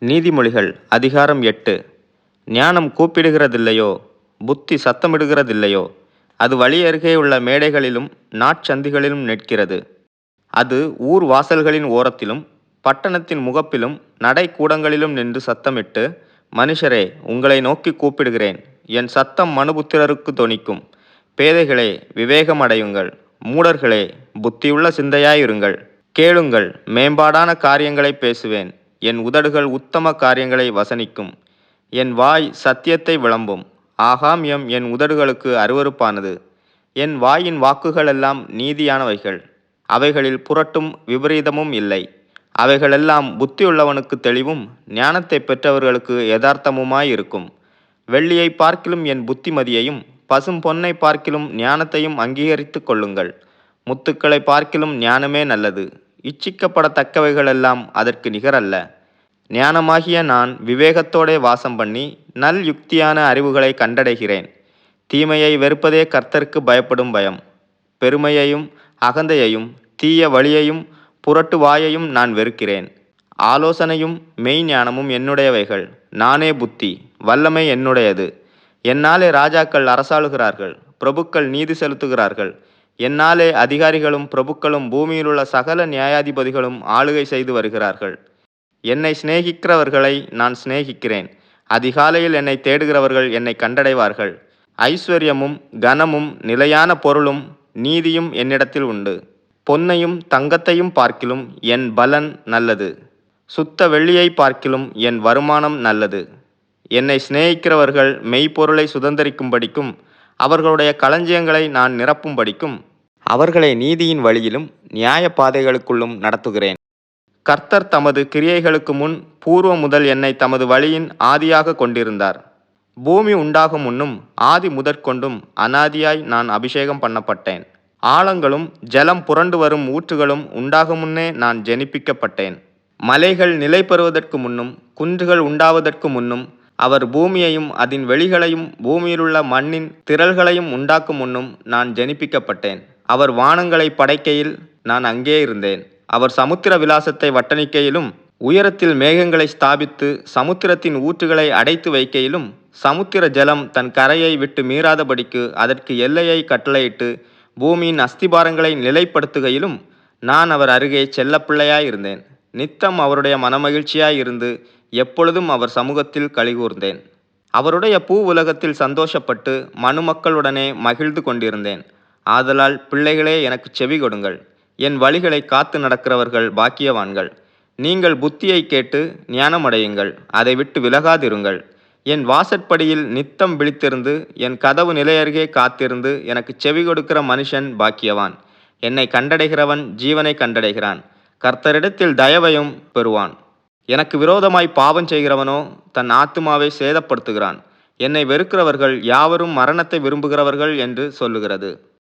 நீதிமொழிகள் அதிகாரம் 8. ஞானம் கூப்பிடுகிறதில்லையோ, புத்தி சத்தமிடுகிறதில்லையோ, அது வழியருகே உள்ள மேடைகளிலும் நாட்சந்திகளிலும் நிற்கிறது. அது ஊர் வாசல்களின் ஓரத்திலும் பட்டணத்தின் முகப்பிலும் நடைக்கூடங்களிலும் நின்று சத்தமிட்டு, மனுஷரே, உங்களை நோக்கி கூப்பிடுகிறேன், என் சத்தம் மனுபுத்திரருக்கு தொனிக்கும். பேதைகளே, விவேகம் அடையுங்கள். மூடர்களே, புத்தியுள்ள சிந்தையாயிருங்கள். கேளுங்கள், மேம்பாடான காரியங்களை பேசுவேன். என் உதடுகள் உத்தம காரியங்களை வசனிக்கும். என் வாய் சத்தியத்தை விளம்பும். ஆகாமியம் என் உதடுகளுக்கு அருவருப்பானது. என் வாயின் வாக்குகளெல்லாம் நீதியானவைகள். அவைகளில் புரட்டும் விபரீதமும் இல்லை. அவைகளெல்லாம் புத்தியுள்ளவனுக்கு தெளிவும் ஞானத்தை பெற்றவர்களுக்கு யதார்த்தமுமாயிருக்கும். வெள்ளியை பார்க்கிலும் என் புத்திமதியையும் பசும் பொன்னை பார்க்கிலும் ஞானத்தையும் அங்கீகரித்து கொள்ளுங்கள். முத்துக்களை பார்க்கிலும் ஞானமே நல்லது. இச்சிக்கப்படத்தக்கவைகளெல்லாம் அதற்கு நிகரல்ல. ஞானமாகிய நான் விவேகத்தோடே வாசம் பண்ணி நல் யுக்தியான அறிவுகளை கண்டடைகிறேன். தீமையை வெறுப்பதே கர்த்தருக்கு பயப்படும் பயம். பெருமையையும் அகந்தையையும் தீய வழியையும் புரட்டு வாயையும் நான் வெறுக்கிறேன். ஆலோசனையும் மெய்ஞானமும் என்னுடையவைகள். நானே புத்தி, வல்லமை என்னுடையது. என்னாலே ராஜாக்கள் அரசாளுகிறார்கள், பிரபுக்கள் நீதி செலுத்துகிறார்கள். என்னாலே அதிகாரிகளும் பிரபுக்களும் பூமியிலுள்ள சகல நியாயாதிபதிகளும் ஆளுகை செய்து வருகிறார்கள். என்னை சிநேகிக்கிறவர்களை நான் சிநேகிக்கிறேன். அதிகாலையில் என்னை தேடுகிறவர்கள் என்னை கண்டடைவார்கள். ஐஸ்வர்யமும் கனமும் நிலையான பொருளும் நீதியும் என்னிடத்தில் உண்டு. பொன்னையும் தங்கத்தையும் பார்க்கிலும் என் பலன் நல்லது. சுத்த வெள்ளியை பார்க்கிலும் என் வருமானம் நல்லது. என்னை சிநேகிக்கிறவர்கள் மெய்ப்பொருளை சுதந்தரிக்கும்படிக்கும் அவர்களுடைய களஞ்சியங்களை நான் நிரப்பும்படிக்கும் அவர்களை நீதியின் வழியிலும் நியாய பாதைகளுக்குள்ளும் நடத்துகிறேன். கர்த்தர் தமது கிரியைகளுக்கு முன் பூர்வ முதல் என்னை தமது வழியின் ஆதியாக கொண்டிருந்தார். பூமி உண்டாகும் முன்னும் ஆதி முதற்கொண்டும் அனாதியாய் நான் அபிஷேகம் பண்ணப்பட்டேன். ஆழங்களும் ஜலம் புரண்டு வரும் ஊற்றுகளும் உண்டாகும் முன்னே நான் ஜெனிப்பிக்கப்பட்டேன். மலைகள் நிலை பெறுவதற்கு முன்னும் குன்றுகள் உண்டாவதற்கு முன்னும் அவர் பூமியையும் அதன் வெளிகளையும் பூமியிலுள்ள மண்ணின் திரள்களையும் உண்டாக்கும் முன்னும் நான் ஜெனிப்பிக்கப்பட்டேன். அவர் வானங்களை படைக்கையில் நான் அங்கே இருந்தேன். அவர் சமுத்திர விலாசத்தை வட்டணிக்கையிலும் உயரத்தில் மேகங்களை ஸ்தாபித்து சமுத்திரத்தின் ஊற்றுகளை அடைத்து வைக்கையிலும் சமுத்திர ஜலம் தன் கரையை விட்டு மீறாதபடிக்கு அதற்கு எல்லையை கட்டளையிட்டு பூமியின் அஸ்திபாரங்களை நிலைப்படுத்துகையிலும் நான் அவர் அருகே செல்லப்பிள்ளையாயிருந்தேன். நித்தம் அவருடைய மனமகிழ்ச்சியாயிருந்து எப்பொழுதும் அவர் சமூகத்தில் கலிகூர்ந்தேன். அவருடைய பூ உலகத்தில் சந்தோஷப்பட்டு மனுமக்களுடனே மகிழ்ந்து கொண்டிருந்தேன். ஆதலால் பிள்ளைகளே, எனக்கு செவி கொடுங்கள். என் வழிகளை காத்து நடக்கிறவர்கள் பாக்கியவான்கள். நீங்கள் புத்தியை கேட்டு ஞானமடையுங்கள், அதை விட்டு விலகாதிருங்கள். என் வாசற்படியில் நித்தம் விழித்திருந்து என் கதவு நிலையருகே காத்திருந்து எனக்கு செவி கொடுக்கிற மனுஷன் பாக்கியவான். என்னை கண்டடைகிறவன் ஜீவனை கண்டடைகிறான், கர்த்தரிடத்தில் தயவையும் பெறுவான். எனக்கு விரோதமாய் பாவம் செய்கிறவனோ தன் ஆத்துமாவை சேதப்படுத்துகிறான். என்னை வெறுக்கிறவர்கள் யாவரும் மரணத்தை விரும்புகிறவர்கள் என்று சொல்லுகிறது.